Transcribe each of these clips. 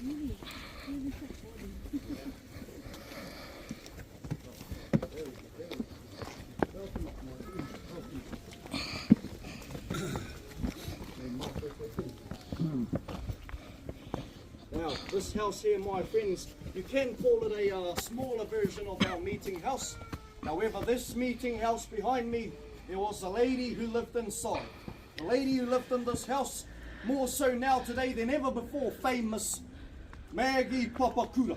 Now, this house here, my friends, you can call it a smaller version of our meeting house. However, this meeting house behind me, there was a lady who lived inside. The lady who lived in this house, more so now today than ever before, famous Maggie Papakura.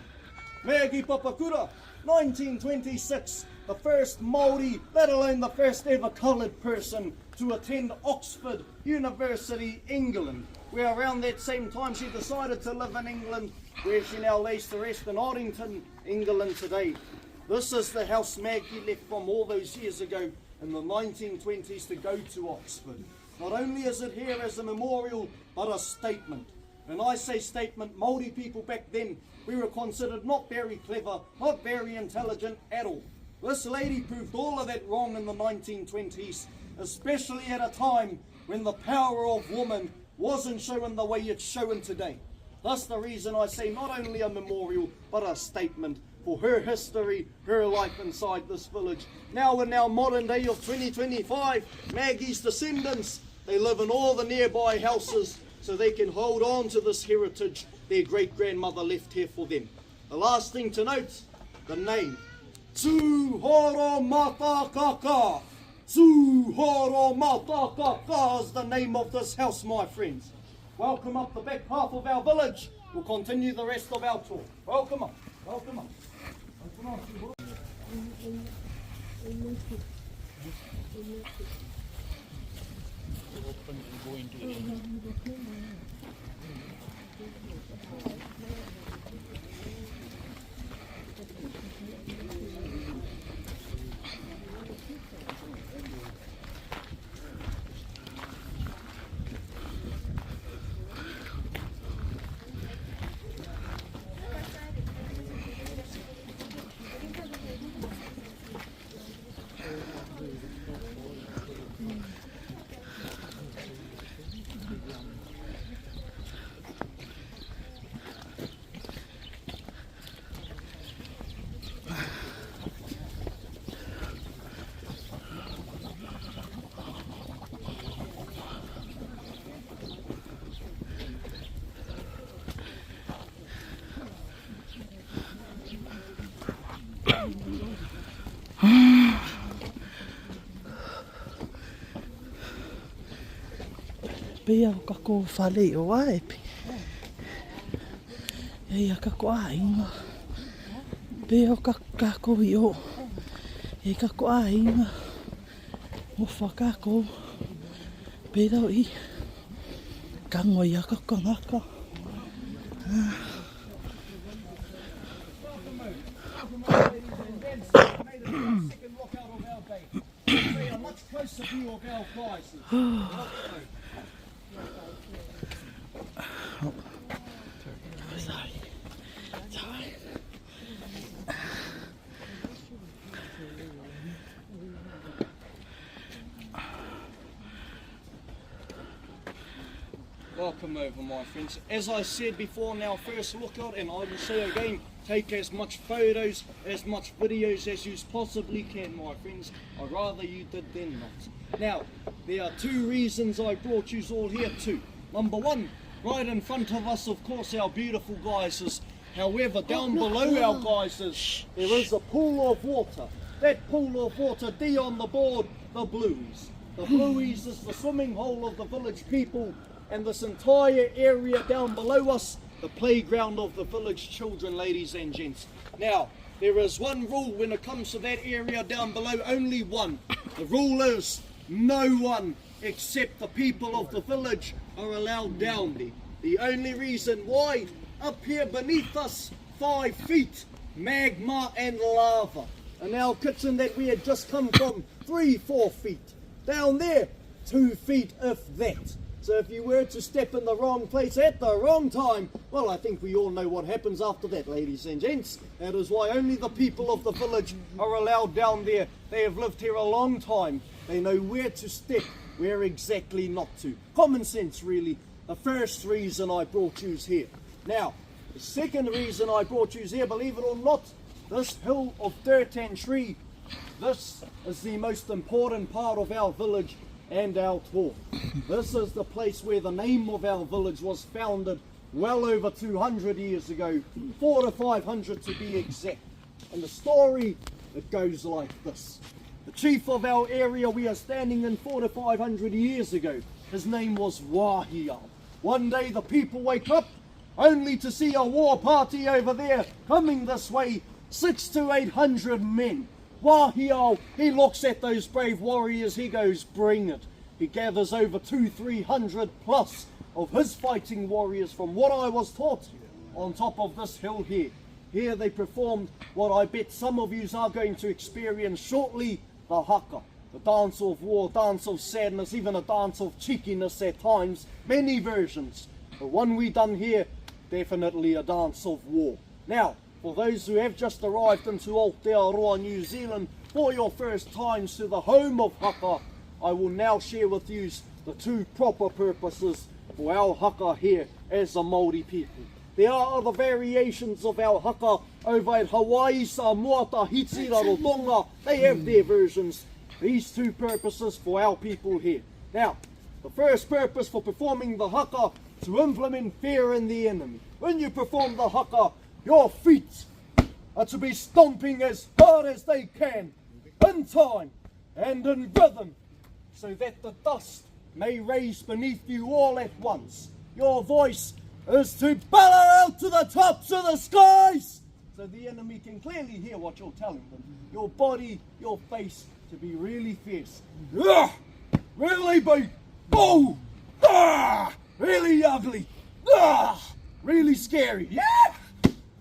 Maggie Papakura, 1926, the first Māori, let alone the first ever coloured person to attend Oxford University, England, where around that same time she decided to live in England, where she now lays to rest in Oddington, England today. This is the house Maggie left from all those years ago in the 1920s to go to Oxford. Not only is it here as a memorial, but a statement. When I say statement, Māori people back then, we were considered not very clever, not very intelligent at all. This lady proved all of that wrong in the 1920s, especially at a time when the power of woman wasn't shown the way it's shown today. That's the reason I say not only a memorial, but a statement for her history, her life inside this village. Now in our modern day of 2025, Maggie's descendants, they live in all the nearby houses so they can hold on to this heritage their great-grandmother left here for them. The last thing to note, the name. Tūhoro Matakaka. Tūhoro Matakaka is the name of this house, my friends. Welcome up the back half of our village. We'll continue the rest of our tour. Welcome up. Welcome up. Welcome up. Pea o kako whale o aepi. Ei a kako a inga. Pea o kako i o. Ei kako a inga. O whakako. Pea o I. Kango i a kako ngaka. Closer view of our prizes. Sorry. Sorry. Welcome over, my friends. As I said before in our first lookout, and I will say again, take as much photos, as much videos as you possibly can, my friends. I'd rather you did than not. Now, there are two reasons I brought you all here too. Number one, right in front of us, of course, our beautiful geysers. However, down below our geysers, there is a pool of water. That pool of water, D on the board, the Blues. The Blues is the swimming hole of the village people, and this entire area down below us, the playground of the village children, ladies and gents. Now, there is one rule when it comes to that area down below, only one. The rule is no one except the people of the village are allowed down there. The only reason why, up here beneath us, 5 feet, magma and lava. In our kitchen that we had just come from, 3-4 feet. Down there, 2 feet if that. So if you were to step in the wrong place at the wrong time, well, I think we all know what happens after that, ladies and gents. That is why only the people of the village are allowed down there. They have lived here a long time. They know where to step, where exactly not to. Common sense, really. The first reason I brought you here. Now, The second reason I brought you here, believe it or not, this hill of dirt and tree, this is the most important part of our village and our tour. This is the place where the name of our village was founded well over 200 years ago, 400 to 500 to be exact. And the story, it goes like this. The chief of our area we are standing in 400 to 500 years ago, his name was Wahia. One day the people wake up only to see a war party over there coming this way, 600 to 800 men. Wahia, he looks at those brave warriors, he goes, bring it. He gathers over 200-300 plus of his fighting warriors from what I was taught on top of this hill here. Here they performed what I bet some of you are going to experience shortly, the haka. The dance of war, dance of sadness, even a dance of cheekiness at times, many versions. The one we done here, definitely a dance of war. Now, for those who have just arrived into Aotearoa, New Zealand, for your first times to the home of haka, I will now share with you the two proper purposes for our haka here as a Māori people. There are other variations of our haka over at Hawaii, Samoa, Tahiti, Rarotonga. They have their versions. These two purposes for our people here. Now, the first purpose for performing the haka, to implement fear in the enemy. When you perform the haka, your feet are to be stomping as hard as they can, in time and in rhythm, so that the dust may raise beneath you all at once. Your voice is to bellow out to the tops of the skies, so the enemy can clearly hear what you're telling them. Your body, your face, to be really fierce. Really big. Oh! Really ugly. Really scary. Yeah!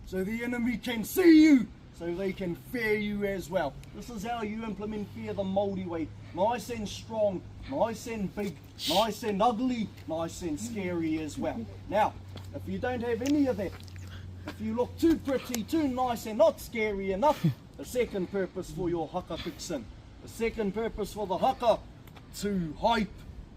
So the enemy can see you, so they can fear you as well. This is how you implement fear the Māori way. Nice and strong, nice and big, nice and ugly, nice and scary as well. Now, if you don't have any of that, if you look too pretty, too nice and not scary enough, the second purpose for your haka kicks in. The second purpose for the haka, to hype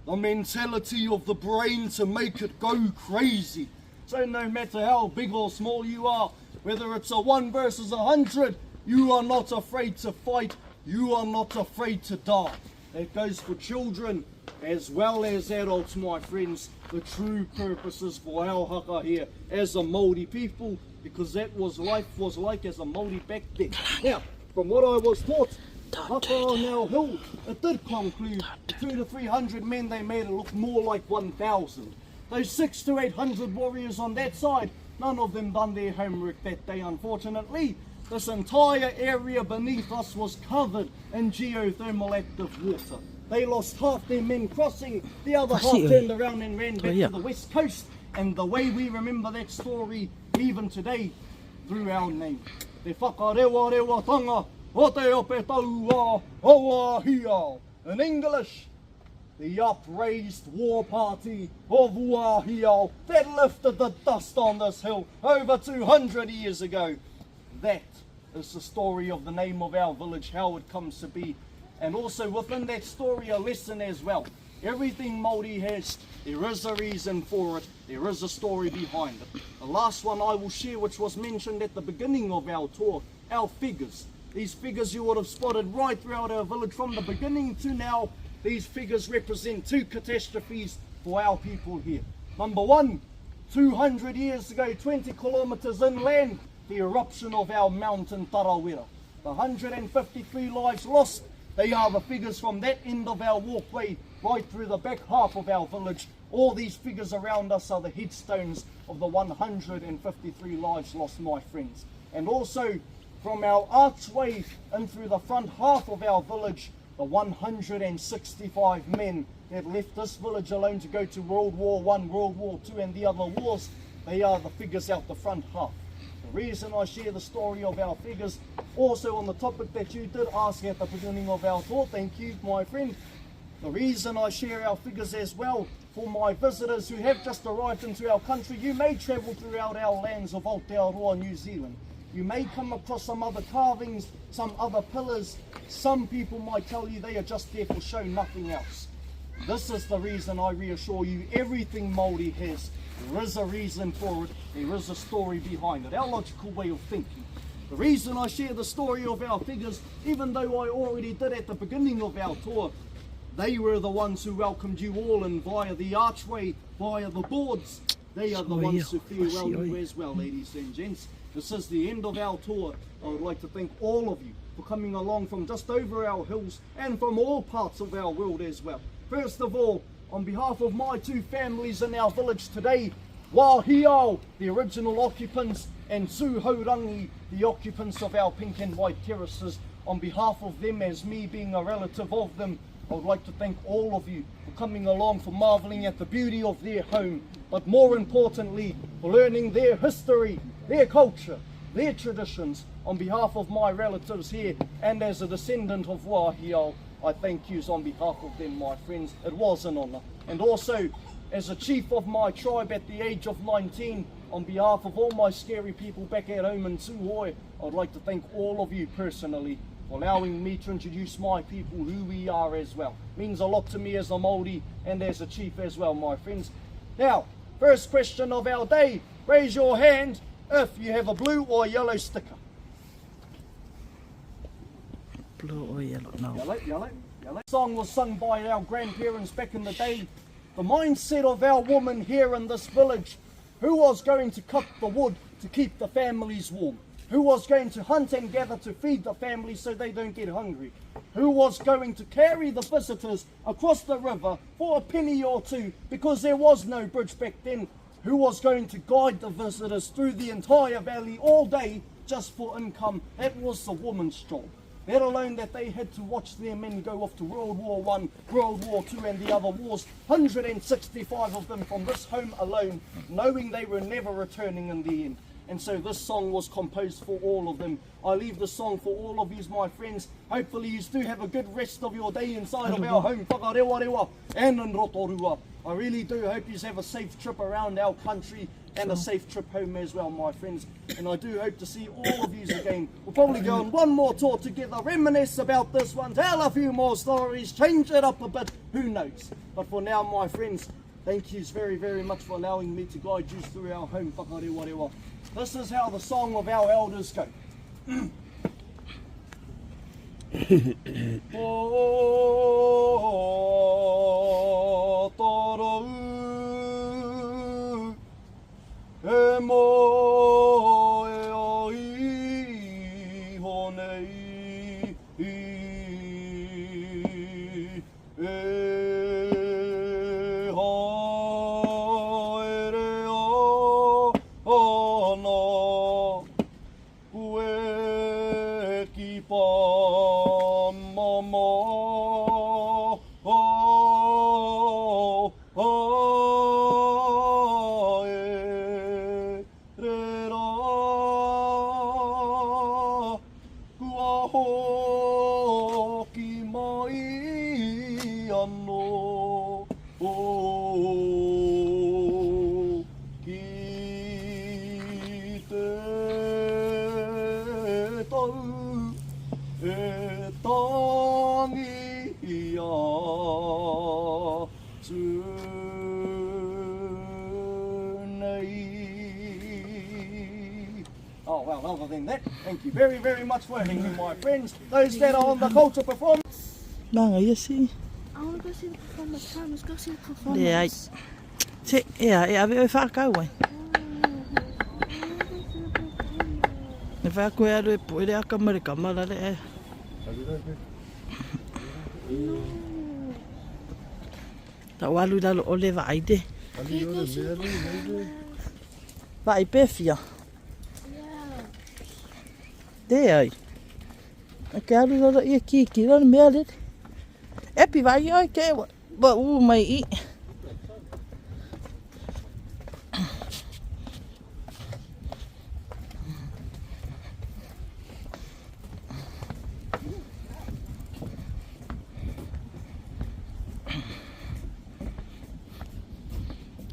the mentality of the brain, to make it go crazy. So no matter how big or small you are, whether it's a 1 versus 100, you are not afraid to fight, you are not afraid to die. That goes for children as well as adults, my friends. The true purposes for our haka here as a Māori people, because that was life was like as a Māori back then. Now, from what I was taught, haka on our hill, it did conclude 200 to 300 men. They made it look more like 1,000. Those 600 to 800 warriors on that side, none of them done their homework that day, unfortunately. This entire area beneath us was covered in geothermal active water. They lost half their men crossing, the other half turned around and ran back to the west coast. And the way we remember that story, even today, through our name. Te whakarewarewa tanga, o te ope taua, o ahia. In English, the upraised war party of Wahia that lifted the dust on this hill over 200 years ago. That is the story of the name of our village, how it comes to be. And also within that story a lesson as well. Everything Māori has, there is a reason for it, there is a story behind it. The last one I will share, which was mentioned at the beginning of our tour, our figures. These figures you would have spotted right throughout our village from the beginning to now. These figures represent two catastrophes for our people here. Number one, 200 years ago, 20 kilometres inland, the eruption of our mountain Tarawera. The 153 lives lost, they are the figures from that end of our walkway right through the back half of our village. All these figures around us are the headstones of the 153 lives lost, my friends. And also from our archway in through the front half of our village, the 165 men that left this village alone to go to World War I, World War II and the other wars, they are the figures out the front half. The reason I share the story of our figures, also on the topic that you did ask at the beginning of our talk, thank you my friend. The reason I share our figures as well, for my visitors who have just arrived into our country, you may travel throughout our lands of Aotearoa, New Zealand. You may come across some other carvings, some other pillars. Some people might tell you they are just there for show, nothing else. This is the reason I reassure you, everything Māori has There is a reason for it. There is a story behind it. Our logical way of thinking. The reason I share the story of our figures, even though I already did at the beginning of our tour, they were the ones who welcomed you all in via the archway, via the boards. They are the ones who farewell you as well, ladies and gents. This is the end of our tour. I would like to thank all of you for coming along from just over our hills and from all parts of our world as well. First of all, on behalf of my two families in our village today, Wahiao, the original occupants, and Suhourangi, the occupants of our pink and white terraces, on behalf of them as me being a relative of them, I would like to thank all of you for coming along, for marvelling at the beauty of their home, but more importantly, for learning their history, their culture, their traditions. On behalf of my relatives here, and as a descendant of Wahiao, I thank you on behalf of them, my friends. It was an honour. And also, as a chief of my tribe at the age of 19, on behalf of all my scary people back at home in Suhoi, I'd like to thank all of you personally for allowing me to introduce my people, who we are as well. Means a lot to me as a Māori and as a chief as well, my friends. Now, first question of our day. Raise your hand if you have a blue or yellow sticker. Blue or yellow? No. Yellow, yellow, yellow. The song was sung by our grandparents back in the day. The mindset of our women here in this village, who was going to cut the wood to keep the families warm? Who was going to hunt and gather to feed the families so they don't get hungry? Who was going to carry the visitors across the river for a penny or two because there was no bridge back then? Who was going to guide the visitors through the entire valley all day just for income? That was the woman's job. Let alone that they had to watch their men go off to World War I, World War II and the other wars, 165 of them from this home alone, knowing they were never returning in the end. And so this song was composed for all of them. I leave the song for all of you, my friends. Hopefully you do have a good rest of your day inside of our home, Whakarewarewa, and in Rotorua. I really do hope you have a safe trip around our country and a safe trip home as well, my friends. And I do hope to see all of you again. We'll probably go on one more tour together, reminisce about this one, tell a few more stories, change it up a bit, who knows. But for now, my friends, thank you very, very much for allowing me to guide you through our home, Whakarewarewa. This is how the song of our elders go. O torou e mo e o i honei e haere o ono ue ki pa mama Oh, well, other than that, thank you very, very much for having me, my friends. Those that are on the culture performance. Nanga, you see? I want to go see the performance. Come, let's go see the performance. Yeah, yeah, we whakau ai. Ne whakau e aru e po, ere a kamara le e. Ta walu lalo o le vai de. Vai pefia. Te ai. Ke alu lalo ia ki lalo mea le. Epi vai ai ke wa mai I.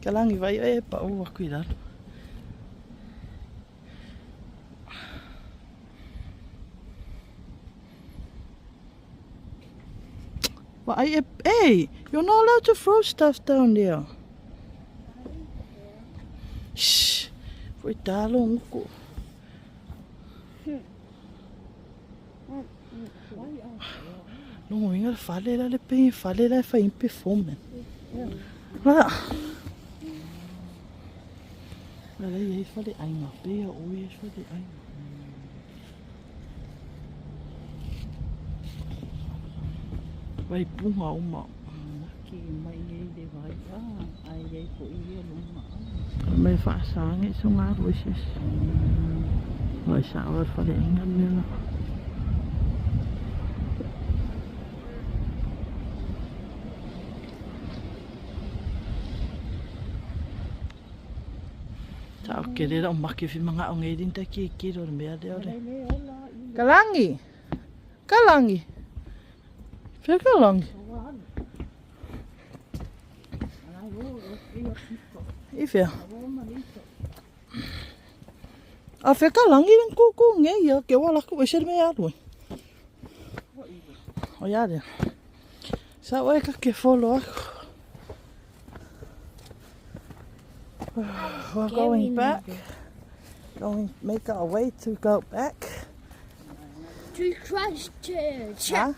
Kalangi vai e pa o cuidado. Well, hey, you're not allowed to throw stuff down there. Poi talo nguku. Lungo inga fale la le pe fale la fa impe fome. La. La ye fale ainga pe o ye fale ainga. Vai punga uma. Ki mai e de vai ai e ko i luma. Mai fa sange so nga wishes. Vai sa wa fale ainga nela. Tau kere ra maki fi mga onge din ta ki ro mea de ore. Kalangi. Kalangi. Fe kalangi. Ife. A fe kalangi den kuku nge ya ke wala ku ser me aro. O ya de. Sa wa ka ke follow. We're going back. Going make our way to go back. To Christchurch. Ha?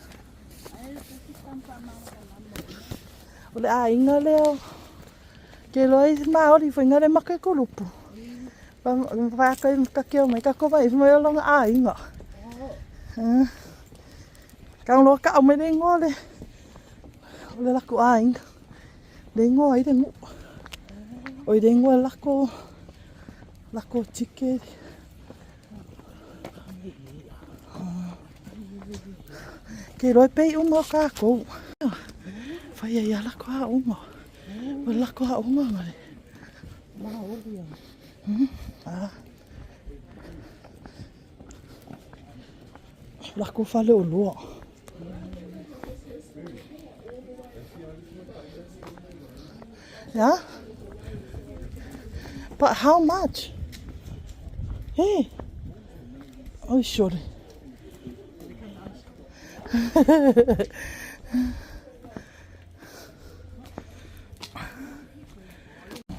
Ole a inga leo. Ke loi maori foi ngare maka ko lupu. Bang va ka keo mai ka ko vai mo lo a inga. Ka lo ka me de ngole. Ole la ko a inga. De ngoi de ngu. Oi de ngua lako tike. Ke roi pei unga ka ko. Fai ya lako ha unga. O lako ha unga mare. Ma oria. Lako fale o lua. Yeah? But how much? Hey. Oh, sure.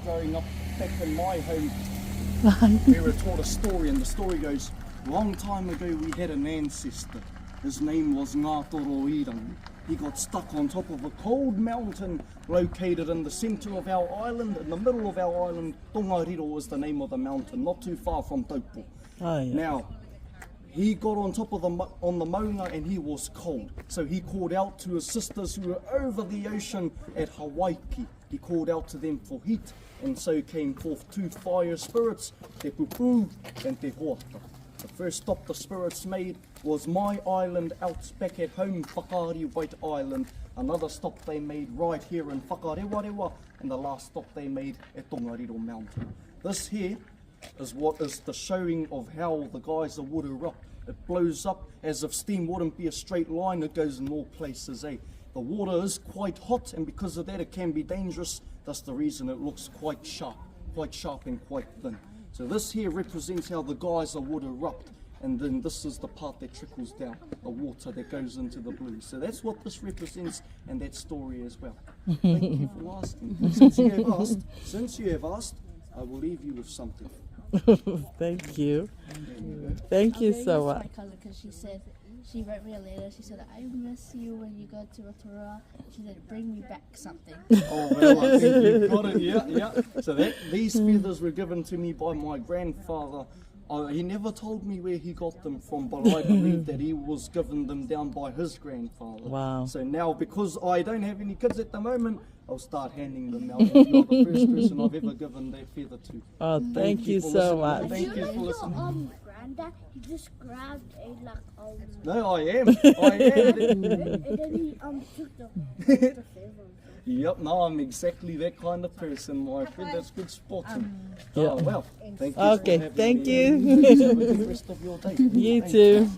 Growing up back in my home, we were taught a story, and the story goes, long time ago we had an ancestor. His name was Rotorua. He got stuck on top of a cold mountain located in the centre of our island. In the middle of our island, Tongariro was the name of the mountain, not too far from Taupo. Oh, yeah. Now, he got on top of the maunga and he was cold. So he called out to his sisters who were over the ocean at Hawaii. He called out to them for heat, and so came forth two fire spirits, Te Pupu and Te Hoaka. The first stop the spirits made was my island out back at home, Whakarewarewa Island. Another stop they made right here in Whakarewarewa, and the last stop they made at Tongariro Mountain. This here is what is the showing of how the geyser would erupt. It blows up as if steam wouldn't be a straight line, it goes in all places. The water is quite hot, and because of that it can be dangerous. That's the reason it looks quite sharp and quite thin. So this here represents how the geyser would erupt, and then this is the part that trickles down, the water that goes into the blue. So that's what this represents, and that story as well. Thank you for asking. Since you have asked, I will leave you with something. Thank you. Thank you so much. My cousin, because she wrote me a letter. She said, I miss you when you go to Rotorua. She said, bring me back something. Oh, well, I think you got it, yeah. So these feathers were given to me by my grandfather. He never told me where he got them from, but I believe that he was given them down by his grandfather. Wow. So now, because I don't have any kids at the moment, I'll start handing them out. You're the first person I've ever given that feather to. Oh, thank you for so listening. much. Thank you for listening. Granddad, he just grabbed a No, I am. and then he took the feather. Yep, no, I'm exactly that kind of person, my friend. That's good spotting. Yeah. Oh, well, thank you. Okay, for having thank me. you. Have a good rest of your day. You Thank too.